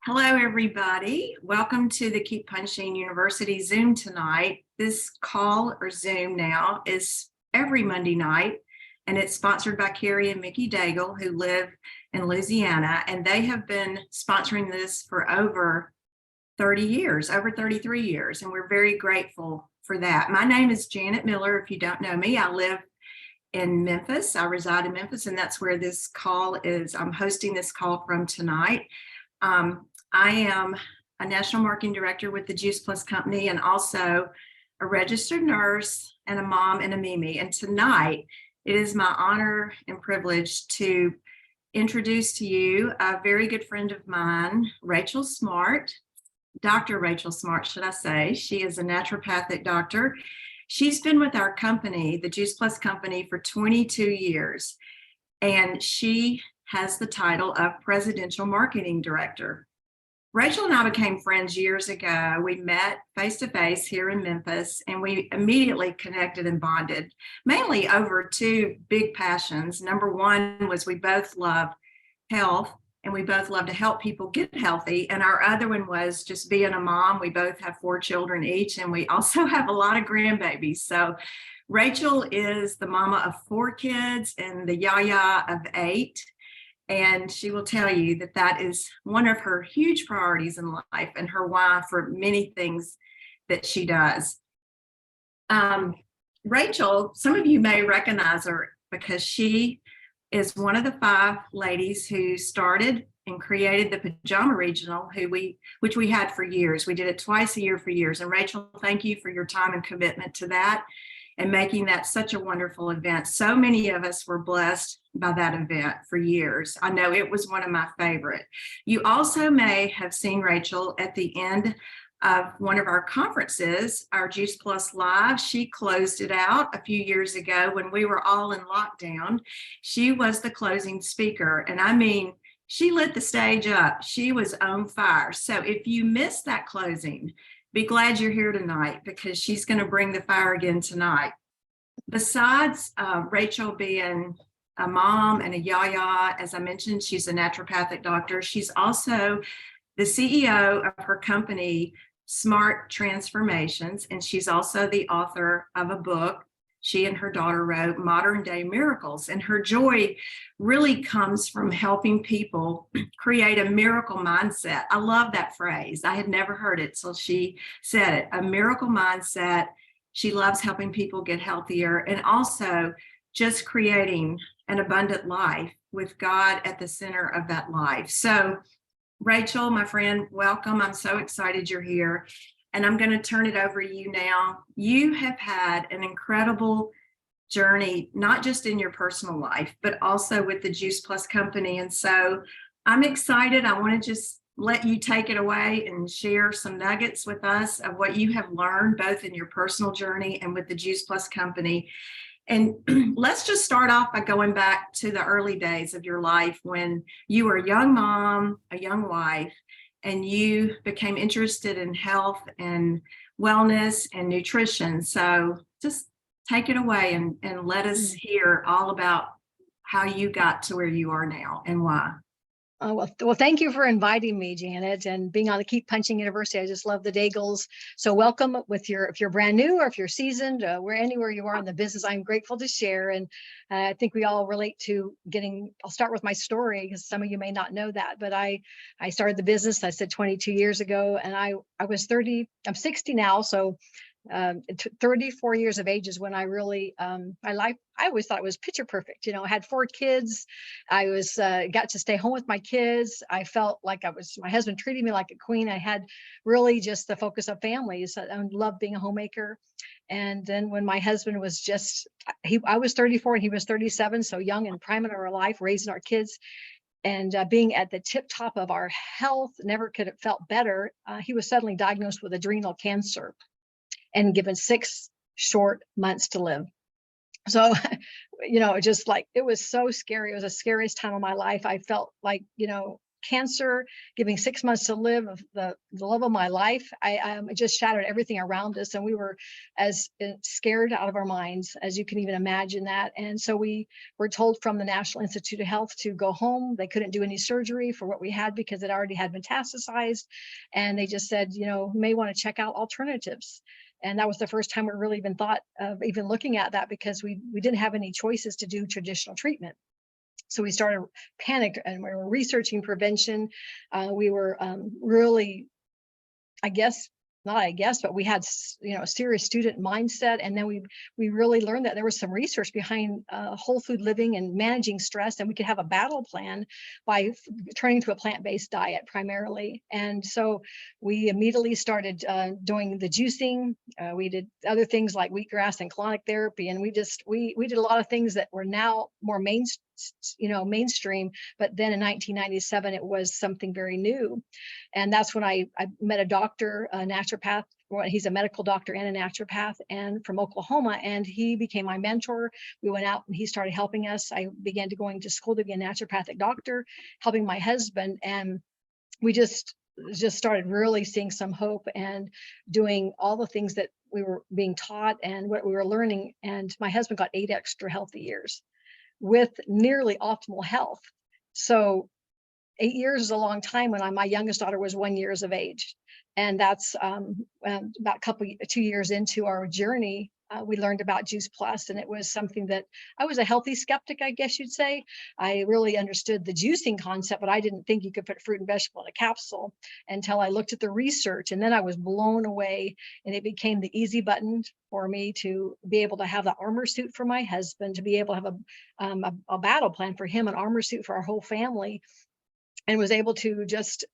Hello, everybody. Welcome to the Keep Punching University Zoom tonight. This call or Zoom now is every Monday night, and it's sponsored by Carrie and Mickey Daigle, who live in Louisiana, and they have been sponsoring this for over 30 years, over 33 years, and we're very grateful for that. My name is Janet Miller. If you don't know me, I live in Memphis. I reside in Memphis, and that's where this call is. I'm hosting this call from tonight. I am a national marketing director with the Juice Plus Company and also a registered nurse and a mom and a Mimi. And tonight, it is my honor and privilege to introduce to you a very good friend of mine, Rachel Smart, Dr. Rachel Smart, should I say. She is a naturopathic doctor. She's been with our company, the Juice Plus Company, for 22 years, and she has the title of Presidential Marketing Director. Rachel and I became friends years ago. We met face-to-face here in Memphis, and we immediately connected and bonded, mainly over two big passions. Number one was we both love health, and we both love to help people get healthy. And our other one was just being a mom. We both have 4 children each, and we also have a lot of grandbabies. So Rachel is the mama of 4 kids and the yaya of 8. And she will tell you that that is one of her huge priorities in life and her why for many things that she does. Rachel, some of you may recognize her because she is one of the 5 ladies who started and created the Pajama Regional, which we had for years. We did it twice a year for years. And Rachel, thank you for your time and commitment to that and making that such a wonderful event. So many of us were blessed by that event for years. I know it was one of my favorite. You also may have seen Rachel at the end of one of our conferences, our Juice Plus Live. She closed it out a few years ago when we were all in lockdown. She was the closing speaker. And I mean, she lit the stage up. She was on fire. So if you missed that closing, be glad you're here tonight because she's going to bring the fire again tonight. Besides Rachel being a mom and a yaya, as I mentioned, she's a naturopathic doctor. She's also the CEO of her company, Smart Transformations, and she's also the author of a book she and her daughter wrote, Modern Day Miracles. And her joy really comes from helping people create a miracle mindset. I love that phrase. I had never heard it till she said it, a miracle mindset. She loves helping people get healthier and also just creating an abundant life with God at the center of that life. So, Rachel, my friend, welcome. I'm so excited you're here. And I'm going to turn it over to you now. You have had an incredible journey, not just in your personal life, but also with the Juice Plus Company. And so I'm excited. I want to just let you take it away and share some nuggets with us of what you have learned, both in your personal journey and with the Juice Plus Company. And let's just start off by going back to the early days of your life when you were a young mom, a young wife, and you became interested in health and wellness and nutrition. So just take it away and let us hear all about how you got to where you are now and why. Well, thank you for inviting me, Janet, and being on the Keep Punching University. I just love the Daigles. So welcome if you're brand new or if you're seasoned, anywhere you are in the business, I'm grateful to share. And I think we all relate to I'll start with my story because some of you may not know that, but I started the business, I said 22 years ago, and I was 30, I'm 60 now. So 34 years of age is when I really, my life, I always thought it was picture perfect. I had 4 kids. I was, got to stay home with my kids. I felt like my husband treated me like a queen. I had really just the focus of families. I loved being a homemaker. And then when my husband was I was 34 and he was 37. So young and prime in our life, raising our kids and being at the tip top of our health, never could have felt better. He was suddenly diagnosed with adrenal cancer and given 6 short months to live. So, just like, it was so scary. It was the scariest time of my life. I felt like, cancer, giving 6 months to live, of the love of my life. It just shattered everything around us. And we were as scared out of our minds as you can even imagine that. And so we were told from the National Institute of Health to go home. They couldn't do any surgery for what we had because it already had metastasized. And they just said, you know, you may want to check out alternatives. And that was the first time we really even thought of even looking at that, because we didn't have any choices to do traditional treatment. So we started panicked and we were researching prevention. We were really, but we had, you know, a serious student mindset. And then we really learned that there was some research behind whole food living and managing stress, and we could have a battle plan by turning to a plant-based diet primarily. And so we immediately started doing the juicing. We did other things like wheatgrass and colonic therapy, and we did a lot of things that were now more mainstream. But then in 1997, it was something very new. And that's when I met a doctor, a naturopath. Well, he's a medical doctor and a naturopath, and from Oklahoma, and he became my mentor. We went out and he started helping us. I began to going to school to be a naturopathic doctor, helping my husband, and we just started really seeing some hope and doing all the things that we were being taught and what we were learning. And my husband got 8 extra healthy years with nearly optimal health. So 8 years is a long time when my youngest daughter was 1 year of age. And that's about 2 years into our journey, we learned about Juice Plus, and it was something that I was a healthy skeptic, I guess you'd say. I really understood the juicing concept, but I didn't think you could put fruit and vegetable in a capsule until I looked at the research. And then I was blown away, and it became the easy button for me to be able to have the armor suit for my husband, to be able to have a battle plan for him, an armor suit for our whole family, and was able to just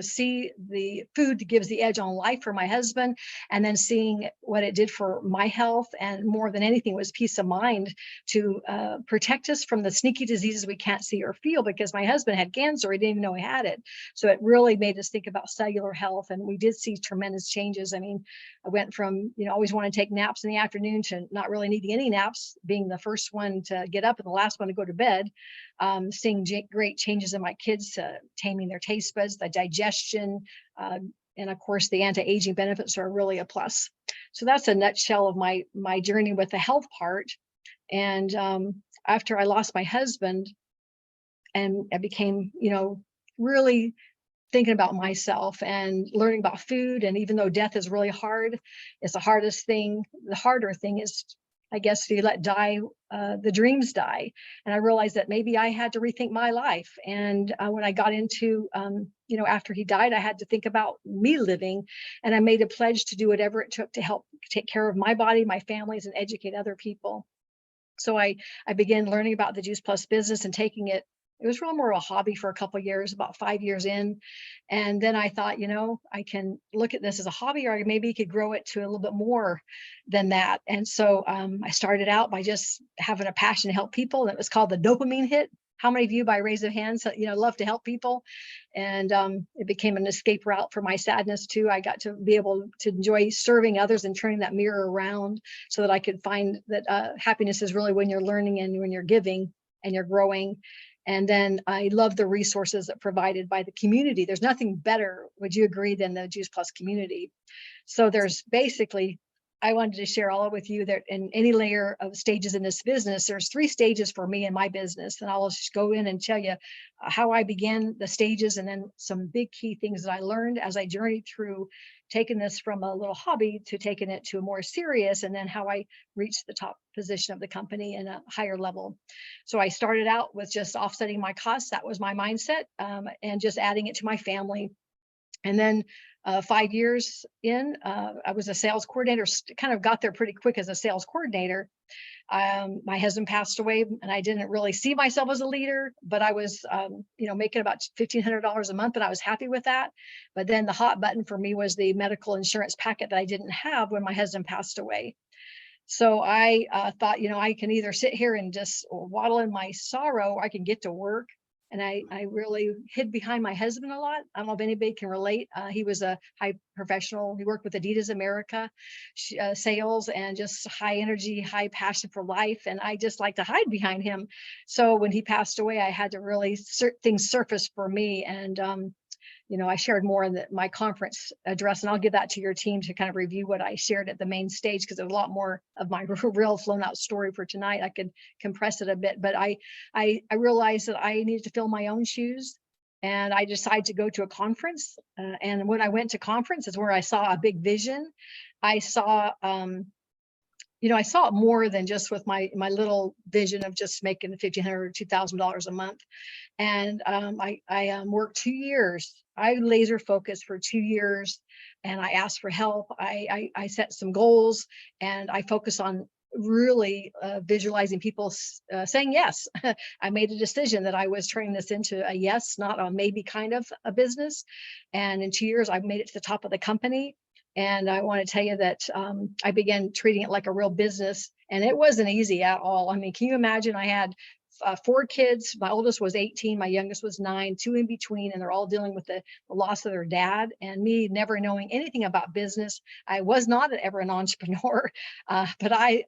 see the food that gives the edge on life for my husband, and then seeing what it did for my health. And more than anything was peace of mind to protect us from the sneaky diseases we can't see or feel, because my husband had cancer. He didn't even know he had it. So it really made us think about cellular health, and we did see tremendous changes. I mean, I went from, you know, always want to take naps in the afternoon to not really needing any naps, being the first one to get up and the last one to go to bed. Seeing great changes in my kids, taming their taste buds, the digestion, and of course the anti-aging benefits are really a plus. So that's a nutshell of my journey with the health part. And after I lost my husband, and I became, you know, really thinking about myself and learning about food. And even though death is really hard, it's the hardest thing. The harder thing is, I guess, to let the dreams die. And I realized that maybe I had to rethink my life. And when I got into, you know, after he died, I had to think about me living. And I made a pledge to do whatever it took to help take care of my body, my families, and educate other people. So I began learning about the Juice Plus business and taking it. It was real more of a hobby for a couple of years, about 5 years in. And then I thought, you know, I can look at this as a hobby, or maybe could grow it to a little bit more than that. And so I started out by just having a passion to help people. And it was called the dopamine hit. How many of you, by raise of hands, you know, love to help people? And it became an escape route for my sadness too. I got to be able to enjoy serving others and turning that mirror around, so that I could find that happiness is really when you're learning and when you're giving and you're growing. And then I love the resources that provided by the community. There's nothing better, would you agree, than the Juice Plus community? So there's basically, I wanted to share all with you that in any layer of stages in this business, there's 3 stages for me in my business. And I'll just go in and tell you how I began the stages, and then some big key things that I learned as I journeyed through taking this from a little hobby to taking it to a more serious, and then how I reached the top position of the company in a higher level. So I started out with just offsetting my costs. That was my mindset, and just adding it to my family. And then 5 years in, I was a sales coordinator, kind of got there pretty quick as a sales coordinator. My husband passed away, and I didn't really see myself as a leader, but I was, you know, making about $1,500 a month, and I was happy with that. But then the hot button for me was the medical insurance packet that I didn't have when my husband passed away. So I thought, you know, I can either sit here and just waddle in my sorrow, or I can get to work And I really hid behind my husband a lot. I don't know if anybody can relate. He was a high professional. He worked with Adidas America sales, and just high energy, high passion for life. And I just like to hide behind him. So when he passed away, I had to really things surface for me. And I shared more in my conference address, and I'll give that to your team to kind of review what I shared at the main stage, because there's a lot more of my real flown out story for tonight. I could compress it a bit, but I realized that I needed to fill my own shoes, and I decided to go to a conference. And when I went to conference is where I saw a big vision. I saw I saw it more than just with my little vision of just making $1,500 or $2,000 a month. And I worked 2 years. I laser focused for 2 years, and I asked for help. I set some goals, and I focus on really visualizing people saying yes. I made a decision that I was turning this into a yes, not a maybe kind of a business. And in 2 years, I've made it to the top of the company. And I want to tell you that I began treating it like a real business, and it wasn't easy at all. I mean, can you imagine? I had 4 kids. My oldest was 18, my youngest was 9, 2 in between, and they're all dealing with the loss of their dad, and me never knowing anything about business. I was not ever an entrepreneur, but I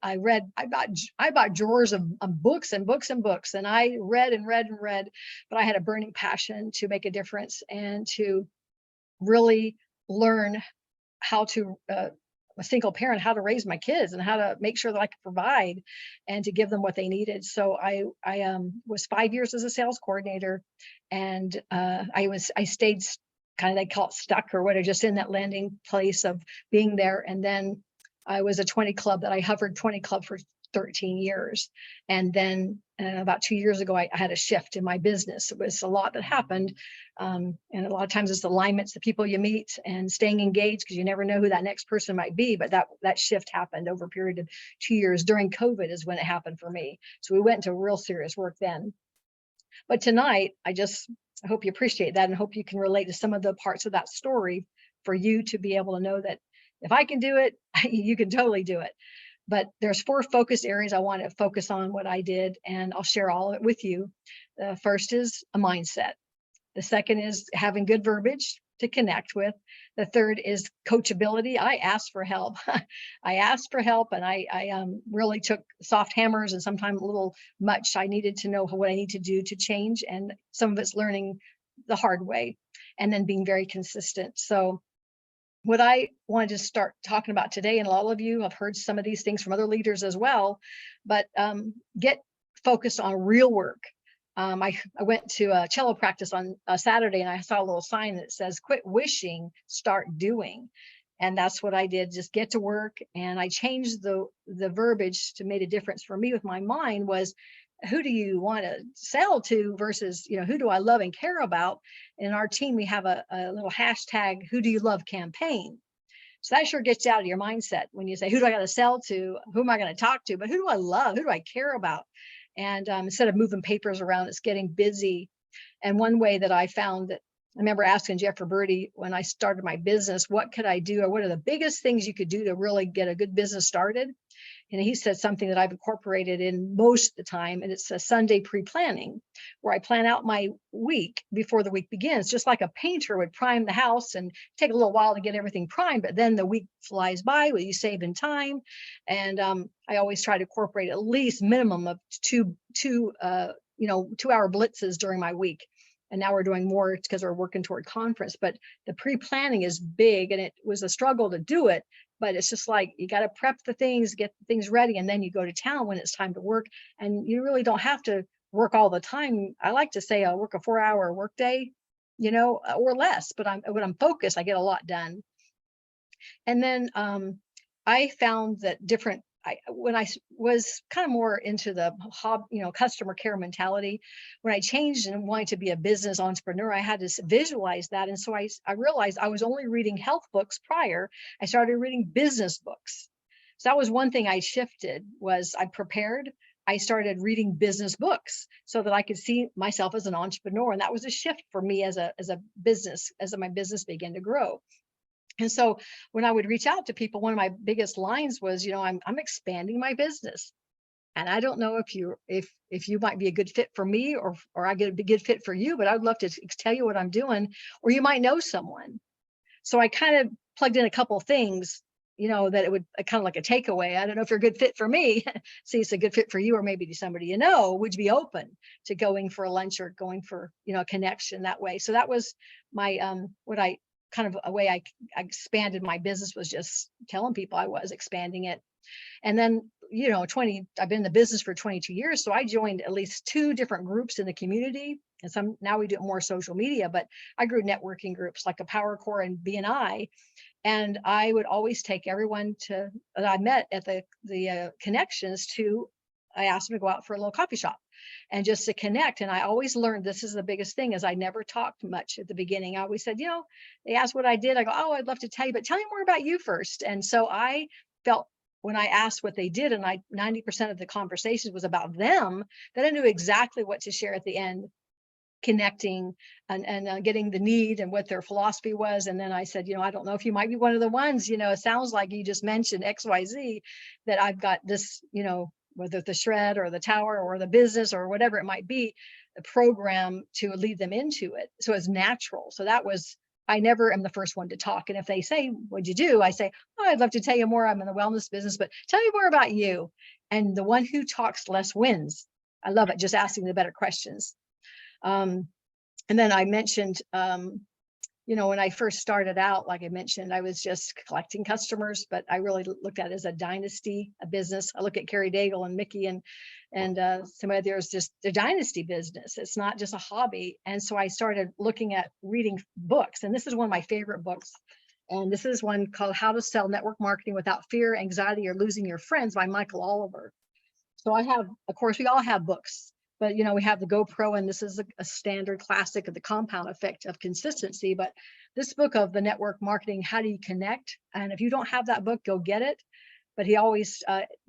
bought drawers of books and books and books, and I read and read and read. But I had a burning passion to make a difference and to really learn how to a single parent, how to raise my kids and how to make sure that I could provide and to give them what they needed. So I was 5 years as a sales coordinator, and I stayed kind of, they call it stuck or whatever, just in that landing place of being there. And then I was a 20 club that I hovered 20 club for 13 years. And then about 2 years ago, I had a shift in my business. It was a lot that happened. And a lot of times it's alignments, the people you meet, and staying engaged, because you never know who that next person might be. But that shift happened over a period of 2 years. During COVID is when it happened for me. So we went into real serious work then. But tonight, I hope you appreciate that, and hope you can relate to some of the parts of that story for you to be able to know that if I can do it, you can totally do it. But there's 4 focus areas I want to focus on what I did, and I'll share all of it with you. The first is a mindset. The second is having good verbiage to connect with. The third is coachability. I asked for help. I asked for help, and I really took soft hammers and sometimes a little much. I needed to know what I need to do to change, and some of it's learning the hard way, and then being very consistent. So what I wanted to start talking about today, and all of you have heard some of these things from other leaders as well, but get focused on real work. I went to a cello practice on a Saturday, and I saw a little sign that says, "Quit wishing, start doing." And that's what I did, just get to work. And I changed the verbiage to make a difference for me with my mind was, who do you want to sell to versus, who do I love and care about? In our team, we have a little hashtag, who do you love campaign. So that sure gets you out of your mindset when you say, who do I got to sell to? Who am I going to talk to? But who do I love? Who do I care about? And instead of moving papers around, it's getting busy. And one way that I found that, I remember asking Jeff Roberti when I started my business, what could I do, or what are the biggest things you could do to really get a good business started? And he said something that I've incorporated in most of the time, and it's a Sunday pre-planning, where I plan out my week before the week begins, just like a painter would prime the house, and take a little while to get everything primed, but then the week flies by with you saving time. And I always try to incorporate at least minimum of two 2-hour blitzes during my week. And now we're doing more because we're working toward conference, but the pre-planning is big, and it was a struggle to do it. But it's just like, you got to prep the things, get things ready, and then you go to town when it's time to work. And you really don't have to work all the time. I like to say I'll work a 4-hour workday, or less, but when I'm focused, I get a lot done. And then I found that when I was kind of more into the customer care mentality, when I changed and wanted to be a business entrepreneur, I had to visualize that. And so I realized I was only reading health books prior. I started reading business books. So that was one thing I shifted, was I prepared. I started reading business books so that I could see myself as an entrepreneur. And that was a shift for me as a business, as my business began to grow. And so when I would reach out to people, one of my biggest lines was, I'm expanding my business. And I don't know if you might be a good fit for me, or I get a good fit for you, but I'd love to tell you what I'm doing, or you might know someone. So I kind of plugged in a couple of things, that it would kind of like a takeaway. I don't know if you're a good fit for me. See, it's a good fit for you, or maybe to somebody would you be open to going for a lunch or going for, a connection that way? So that was my what I kind of a way I expanded my business, was just telling people I was expanding it. And then, I've been in the business for 22 years. So I joined at least 2 different groups in the community. And now we do more social media, but I grew networking groups like a Power Core and BNI. And I would always take everyone that I met at the connections I asked them to go out for a little coffee shop and just to connect. And I always learned, this is the biggest thing, is I never talked much at the beginning. I always said, they asked what I did. I go, oh, I'd love to tell you, but tell me more about you first. And so I felt, when I asked what they did, and 90% of the conversations was about them, that I knew exactly what to share at the end, connecting and getting the need and what their philosophy was. And then I said, I don't know if you might be one of the ones, it sounds like you just mentioned XYZ, that I've got this, whether the shred or the tower or the business or whatever it might be, the program to lead them into it. So it's natural. So I never am the first one to talk. And if they say, what'd you do? I say, oh, I'd love to tell you more. I'm in the wellness business, but tell me more about you. And the one who talks less wins. I love it. Just asking the better questions. And then I mentioned, when I first started out, like I mentioned, I was just collecting customers, but I really looked at it as a dynasty, a business. I look at Carrie Daigle and Mickey and some others, just a dynasty business. It's not just a hobby. And so I started looking at reading books, and this is one of my favorite books. And this is one called How to Sell Network Marketing Without Fear, Anxiety, or Losing Your Friends by Michael Oliver. So of course, we all have books. But, we have the GoPro, and this is a standard classic of the compound effect of consistency. But this book of the network marketing, how do you connect? And if you don't have that book, go get it. But he always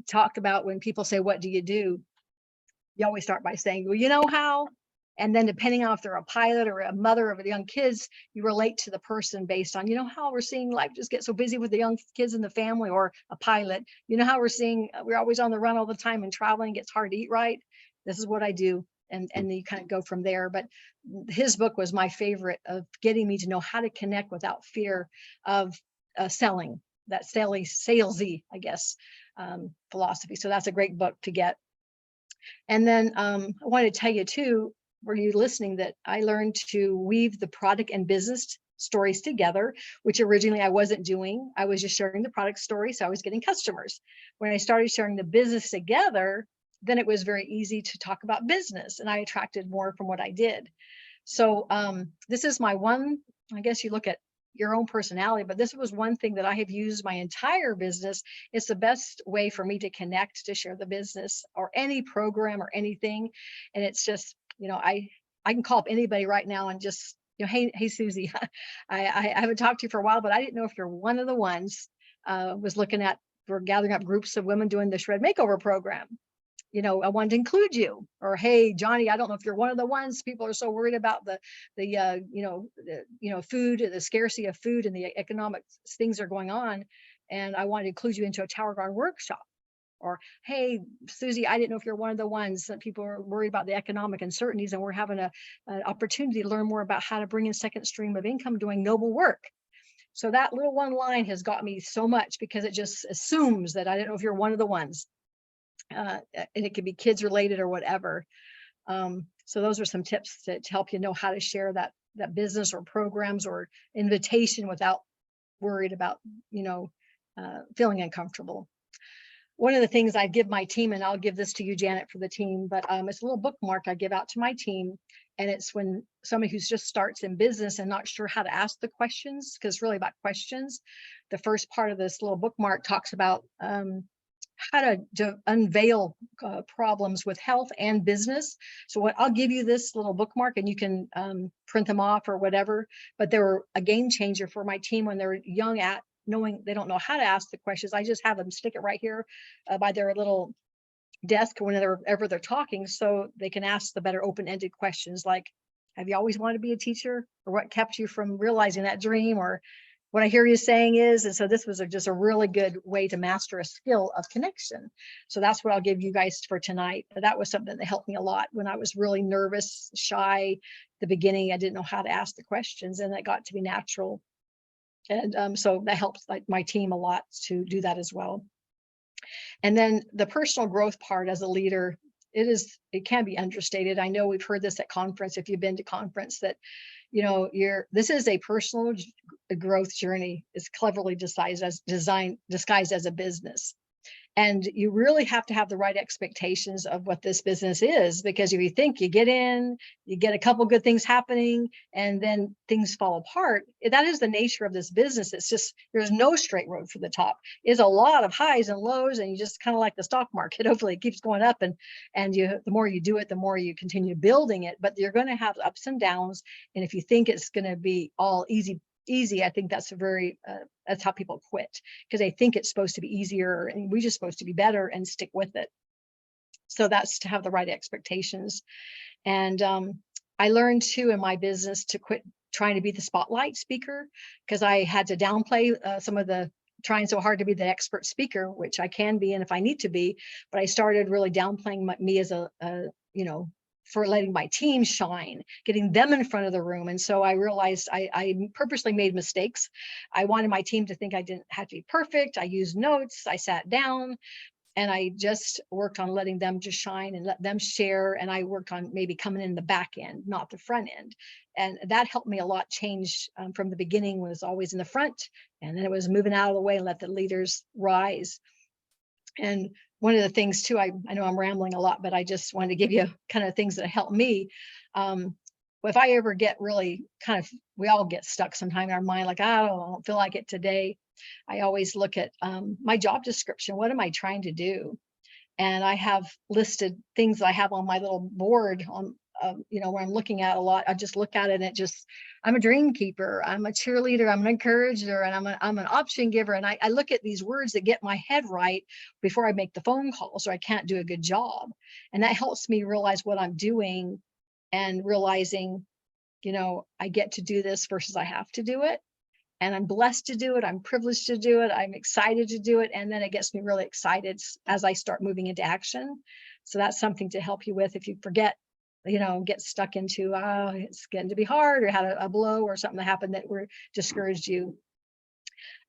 talked about, when people say, what do? You always start by saying, well, you know how? And then depending on if they're a pilot or a mother of young kids, you relate to the person based on, how we're seeing life just get so busy with the young kids in the family, or a pilot. How we're seeing, we're always on the run all the time and traveling, gets hard to eat right. This is what I do. And you kind of go from there. But his book was my favorite, of getting me to know how to connect without fear of selling, that salesy, I guess, philosophy. So that's a great book to get. And then I want to tell you too, were you listening, that I learned to weave the product and business stories together, which originally I wasn't doing. I was just sharing the product story. So I was getting customers. When I started sharing the business together, then it was very easy to talk about business, and I attracted more from what I did. So this is my one, I guess you look at your own personality, but this was one thing that I have used my entire business. It's the best way for me to connect, to share the business or any program or anything. And it's just, I can call up anybody right now and just, hey, Susie, I haven't talked to you for a while, but I didn't know if you're one of the ones. We're gathering up groups of women doing the Shred Makeover program. I wanted to include you. Or, hey, Johnny, I don't know if you're one of the ones. People are so worried about the food, the scarcity of food, and the economic things are going on. And I wanted to include you into a Tower Guard workshop. Or, hey, Susie, I didn't know if you're one of the ones that people are worried about the economic uncertainties, and we're having an opportunity to learn more about how to bring in second stream of income doing noble work. So that little one line has got me so much, because it just assumes that I don't know if you're one of the ones. And it could be kids related or whatever. So those are some tips to help you know how to share that business or programs or invitation without worried about, feeling uncomfortable. One of the things I give my team, and I'll give this to you, Janet, for the team, but it's a little bookmark I give out to my team. And it's when somebody who just starts in business and not sure how to ask the questions, because it's really about questions. The first part of this little bookmark talks about how to unveil problems with health and business. So I'll give you this little bookmark, and you can print them off or whatever. But they were a game changer for my team when they're young at knowing they don't know how to ask the questions. I just have them stick it right here by their little desk whenever they're talking, so they can ask the better open-ended questions like, have you always wanted to be a teacher? Or what kept you from realizing that dream? Or what I hear you saying is, and so this was just a really good way to master a skill of connection. So that's what I'll give you guys for tonight. That was something that helped me a lot when I was really nervous, shy. The beginning, I didn't know how to ask the questions, and it got to be natural. And so that helps like my team a lot to do that as well. And then the personal growth part as a leader, it can be understated. I know we've heard this at conference, if you've been to conference, that this is a personal growth journey. It's cleverly disguised as a business. And you really have to have the right expectations of what this business is, because if you think you get in, you get a couple good things happening, and then things fall apart, that is the nature of this business. It's just, there's no straight road for the top. It's a lot of highs and lows, and you just kind of like the stock market. Hopefully it keeps going up, and the more you do it, the more you continue building it. But you're going to have ups and downs. And if you think it's going to be all easy, I think that's that's how people quit, because they think it's supposed to be easier and we're just supposed to be better and stick with it. So that's to have the right expectations. And I learned too in my business to quit trying to be the spotlight speaker, because I had to downplay some of the trying so hard to be the expert speaker, which I can be and if I need to be, but I started really downplaying me as for letting my team shine, getting them in front of the room. And so I realized I purposely made mistakes. I wanted my team to think I didn't have to be perfect. I used notes, I sat down, and I just worked on letting them just shine and let them share. And I worked on maybe coming in the back end, not the front end. And that helped me a lot change from the beginning, was always in the front. And then it was moving out of the way and let the leaders rise. And one of the things too, I know I'm rambling a lot, but I just wanted to give you kind of things that help me. If I ever get really we all get stuck sometime in our mind, like, I don't feel like it today. I always look at my job description. What am I trying to do? And I have listed things I have on my little board on, where I'm looking at a lot. I just look at it and I'm a dream keeper, I'm a cheerleader, I'm an encourager, and I'm an option giver. And I look at these words that get my head right before I make the phone call, so I can't do a good job. And that helps me realize what I'm doing and realizing, I get to do this versus I have to do it. And I'm blessed to do it. I'm privileged to do it. I'm excited to do it. And then it gets me really excited as I start moving into action. So that's something to help you with if you forget, get stuck into, it's getting to be hard, or had a blow or something that happened that discouraged you.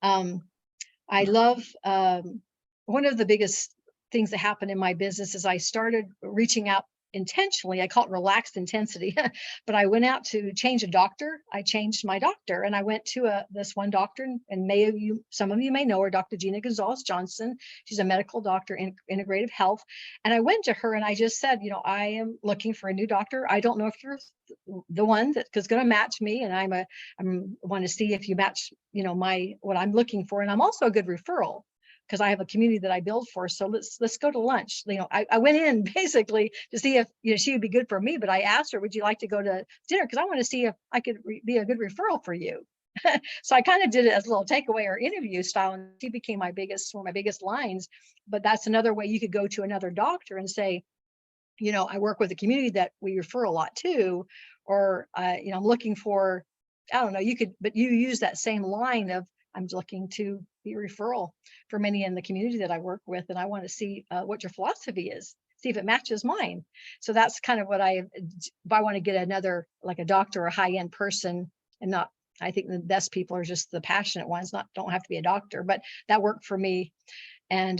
I love, one of the biggest things that happened in my business is I started reaching out intentionally. I call it relaxed intensity, but I went out to change a doctor. I changed my doctor, and I went to this one doctor, and some of you may know her, Dr. Gina Gonzalez Johnson. She's a medical doctor in integrative health. And I went to her and I just said, I am looking for a new doctor. I don't know if you're the one that's going to match me, and I want to see if you match, what I'm looking for. And I'm also a good referral, because I have a community that I build for. So let's go to lunch. I went in basically to see if she would be good for me, but I asked her, would you like to go to dinner? Because I want to see if I could be a good referral for you. So I kind of did it as a little takeaway or interview style, and she became one of my biggest lines. But that's another way you could go to another doctor and say, I work with a community that we refer a lot to, or I'm looking for, I don't know, but you use that same line of, I'm looking to be a referral for many in the community that I work with, and I want to see what your philosophy is, see if it matches mine. So that's kind of what if I want to get another, like a doctor or a high-end person, and not, I think the best people are just the passionate ones, don't have to be a doctor, but that worked for me. And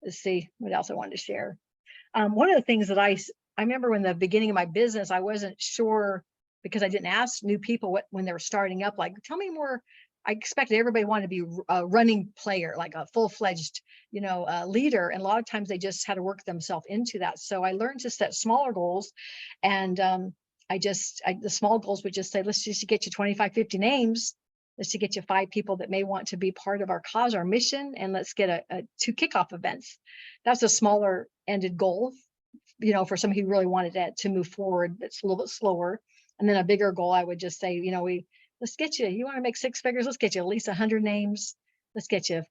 let's see what else I wanted to share. One of the things that I remember in the beginning of my business, I wasn't sure, because I didn't ask new people when they were starting up, like, tell me more. I expected everybody wanted to be a running player, like a full-fledged, leader. And a lot of times they just had to work themselves into that. So I learned to set smaller goals. And the small goals would just say, let's just get you 25, 50 names. Let's to get you 5 people that may want to be part of our cause, our mission. And let's get 2 kickoff events. That's a smaller ended goal, for somebody who really wanted to move forward. That's a little bit slower. And then a bigger goal, I would just say, let's get you want to make 6 figures. Let's get you at least 100 names. Let's get you,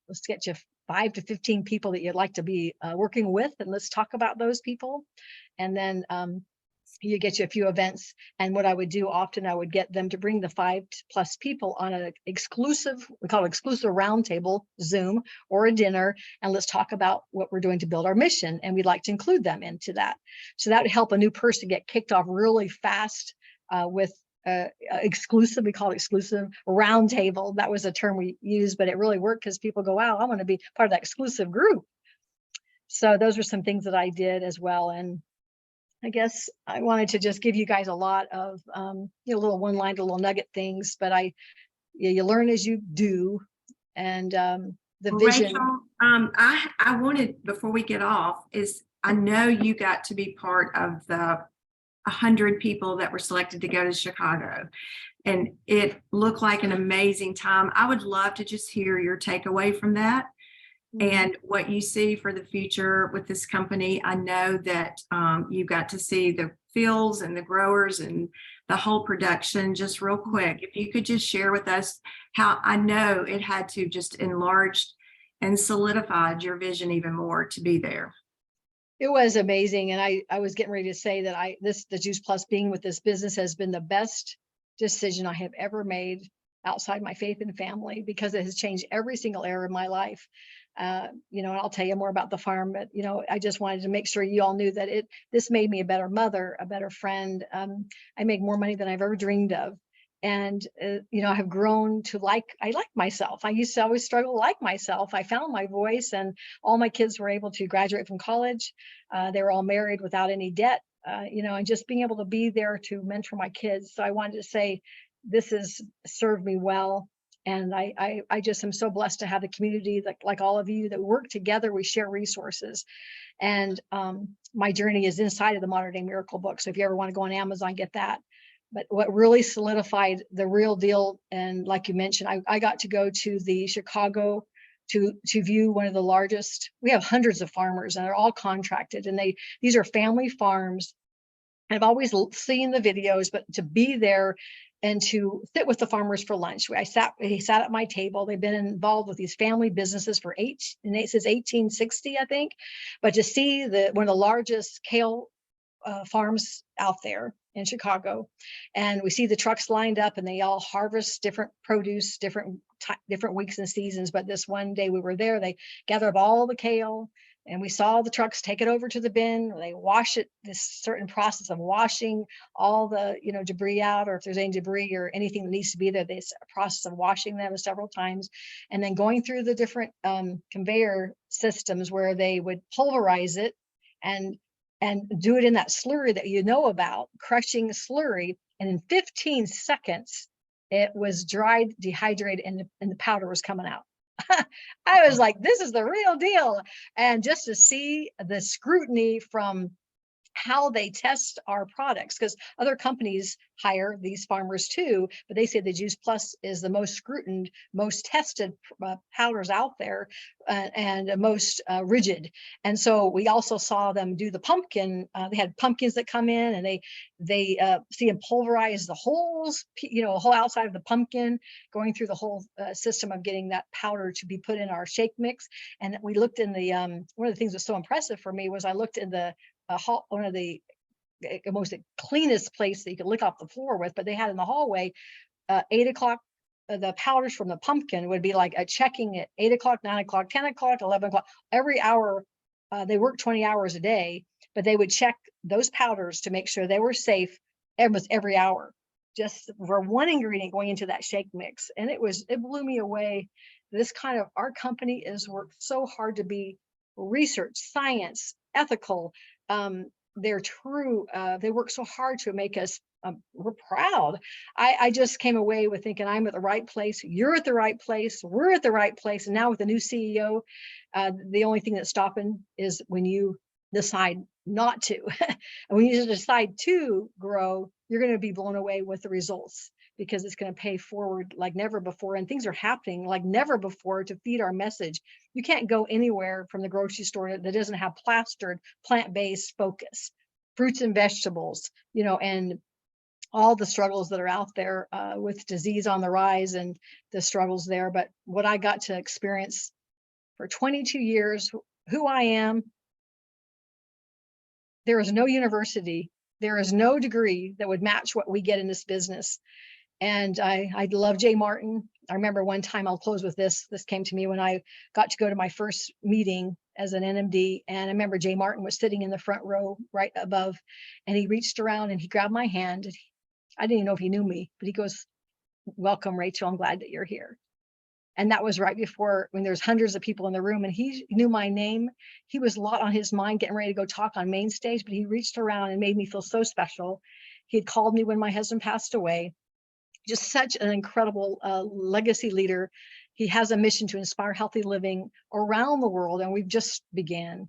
let's get you 5 to 15 people that you'd like to be working with. And let's talk about those people. And then you get you a few events. And what I would do often, I would get them to bring the 5+ people on an exclusive, we call it exclusive roundtable Zoom or a dinner. And let's talk about what we're doing to build our mission. And we'd like to include them into that. So that would help a new person get kicked off really fast with exclusive, we call it exclusive roundtable. That was a term we used, but it really worked because people go, wow, I want to be part of that exclusive group. So those are some things that I did as well. And I guess I wanted to just give you guys a lot of, little one-line, little nugget things, but you learn as you do. And the vision. Rachel, I wanted, before we get off, is I know you got to be part of the 100 people that were selected to go to Chicago, and it looked like an amazing time. I would love to just hear your takeaway from that. And what you see for the future with this company. I know that you got to see the fields and the growers and the whole production. Just real quick, if you could just share with us how, I know it had to just enlarged and solidified your vision even more to be there. It was amazing. And I was getting ready to say that the Juice Plus being with this business has been the best decision I have ever made outside my faith and family, because it has changed every single area of my life. And I'll tell you more about the farm, but I just wanted to make sure you all knew that this made me a better mother, a better friend. I make more money than I've ever dreamed of. And, I have grown to I like myself. I used to always struggle to like myself. I found my voice, and all my kids were able to graduate from college. They were all married without any debt, and just being able to be there to mentor my kids. So I wanted to say, this has served me well. And I just am so blessed to have the community like all of you that work together. We share resources. And my journey is inside of the Modern Day Miracle book. So if you ever want to go on Amazon, get that. But what really solidified the real deal, and like you mentioned, I got to go to the Chicago to view one of the largest. We have hundreds of farmers, and they're all contracted, and these are family farms. I've always seen the videos, but to be there and to sit with the farmers for lunch. He sat at my table. They've been involved with these family businesses since 1860, I think. But to see one of the largest kale farms out there in Chicago, and we see the trucks lined up, and they all harvest different produce, different weeks and seasons. But this one day we were there, they gather up all the kale, and we saw the trucks take it over to the bin. They wash it, this certain process of washing all the debris out, or if there's any debris or anything that needs to be there, this process of washing them several times, and then going through the different conveyor systems where they would pulverize it and do it in that slurry that about, crushing slurry. And in 15 seconds, it was dried, dehydrated, and the powder was coming out. I was like, this is the real deal. And just to see the scrutiny from how they test our products, because other companies hire these farmers too, but they say the Juice Plus is the most scrutined, most tested powders out there, and most rigid. And so we also saw them do the pumpkin. They had pumpkins that come in, and they see them pulverize the holes, whole outside of the pumpkin, going through the whole system of getting that powder to be put in our shake mix. And we looked in the one of the things that was so impressive for me was I looked in the one of the most cleanest place that you could lick off the floor with, but they had in the hallway 8 o'clock. The powders from the pumpkin would be like checking at 8 o'clock, 9 o'clock, 10 o'clock, 11 o'clock, every hour. They work 20 hours a day, but they would check those powders to make sure they were safe almost every hour, just for one ingredient going into that shake mix. And it blew me away. Our company has worked so hard to be research, science, ethical. They're true. They work so hard to make us, we're proud. I just came away with thinking I'm at the right place. You're at the right place. We're at the right place. And now with the new CEO, the only thing that's stopping is when you decide not to. And when you decide to grow, you're going to be blown away with the results, because it's going to pay forward like never before. And things are happening like never before to feed our message. You can't go anywhere from the grocery store that doesn't have plastered plant-based focus, fruits and vegetables, and all the struggles that are out there with disease on the rise and the struggles there. But what I got to experience for 22 years, who I am, there is no university there is no degree that would match what we get in this business. And I love Jay Martin. I remember one time, I'll close with this. This came to me when I got to go to my first meeting as an NMD. And I remember Jay Martin was sitting in the front row right above, and he reached around and he grabbed my hand. And I didn't even know if he knew me, but he goes, "Welcome, Rachel. I'm glad that you're here." And that was right before, when there's hundreds of people in the room, and he knew my name. He was a lot on his mind, getting ready to go talk on main stage, but he reached around and made me feel so special. He had called me when my husband passed away. Just such an incredible legacy leader. He has a mission to inspire healthy living around the world, and we've just began.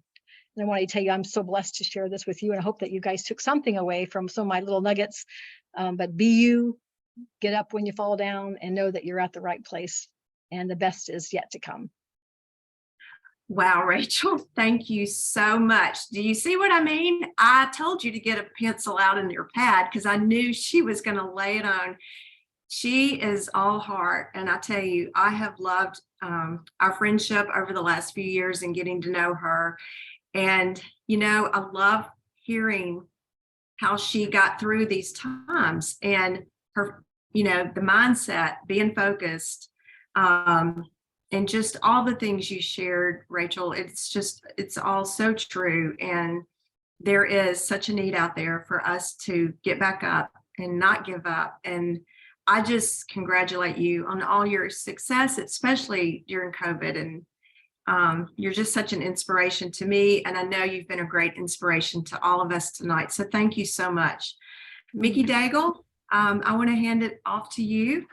And I want to tell you, I'm so blessed to share this with you, and I hope that you guys took something away from some of my little nuggets. But be you, get up when you fall down, and know that you're at the right place, and the best is yet to come. Wow, Rachel, thank you so much. Do you see what I mean? I told you to get a pencil out in your pad because I knew she was going to lay it on. She is all heart. And I tell you, I have loved our friendship over the last few years and getting to know her. And, you know, I love hearing how she got through these times and her, you know, the mindset, being focused, and just all the things you shared, Rachel. It's all so true. And there is such a need out there for us to get back up and not give up. And I just congratulate you on all your success, especially during COVID. And you're just such an inspiration to me. And I know you've been a great inspiration to all of us tonight. So thank you so much. Mickey Daigle, I want to hand it off to you.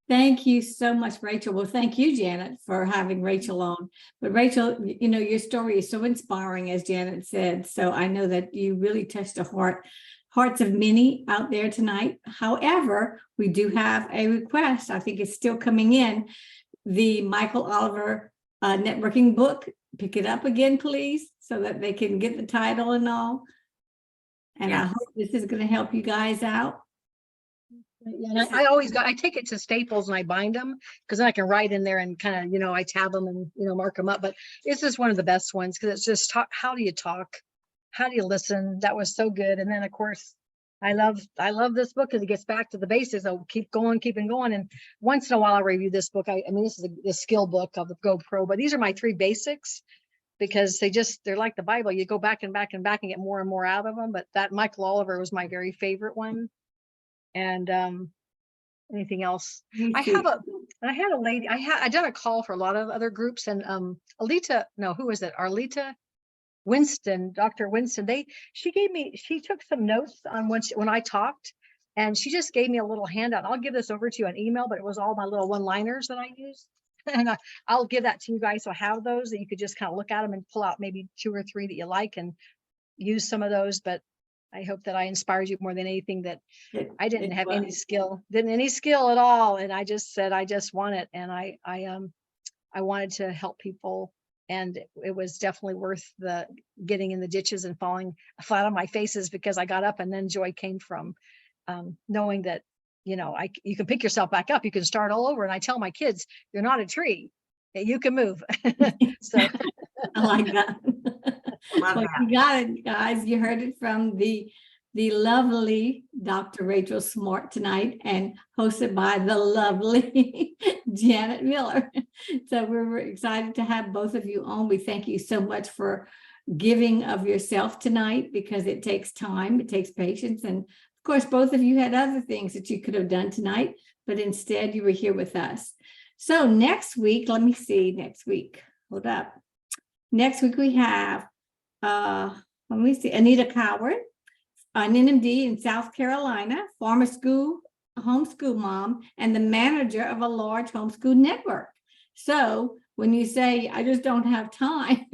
Thank you so much, Rachel. Well, thank you, Janet, for having Rachel on. But Rachel, you know, your story is so inspiring, as Janet said. So I know that you really touched the hearts of many out there tonight. However, we do have a request. I think it's still coming in. The Michael Oliver networking book. Pick it up again, please, so that they can get the title and all. And I hope this is going to help you guys out. Yeah, and I take it to Staples and I bind them because then I can write in there and kind of, you know, I tab them and, you know, mark them up. But it's just one of the best ones because it's just how do you talk? How do you listen? That was so good. And then, of course, I love this book because it gets back to the basics. I'll keep going. And once in a while I review this book. I mean, this is the skill book of the GoPro, but these are my 3 basics because they're like the Bible. You go back and back and back and get more and more out of them. But that Michael Oliver was my very favorite one. And anything else? I had a lady, I done a call for a lot of other groups, and Arleta Winston, Dr. Winston, she took some notes on when I talked, and she just gave me a little handout. I'll give this over to you on email, but it was all my little one-liners that I used. And I'll give that to you guys. So I have those that you could just kind of look at them and pull out maybe 2 or 3 that you like and use some of those. But I hope that I inspired you more than anything, that I didn't have any skill at all. And I just said, I just want it. And I wanted to help people. And it was definitely worth the getting in the ditches and falling flat on my faces, because I got up, and then joy came from knowing that, you know, you can pick yourself back up. You can start all over. And I tell my kids, you're not a tree, you can move. So I like that. Love You got it, guys. You heard it from the lovely Dr. Rachel Smart tonight, and hosted by the lovely Janet Miller. So we're excited to have both of you on. We thank you so much for giving of yourself tonight, because it takes time, it takes patience. And of course, both of you had other things that you could have done tonight, but instead you were here with us. So next week, let me see, hold up. Next week we have Anita Coward, an NMD in South Carolina, former homeschool mom, and the manager of a large homeschool network. So when you say, I just don't have time,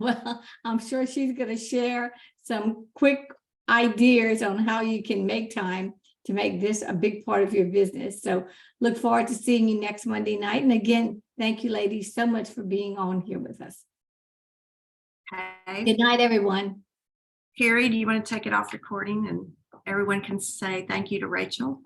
well, I'm sure she's going to share some quick ideas on how you can make time to make this a big part of your business. So look forward to seeing you next Monday night. And again, thank you, ladies, so much for being on here with us. Okay. Good night, everyone. Carrie, do you want to take it off recording and everyone can say thank you to Rachel?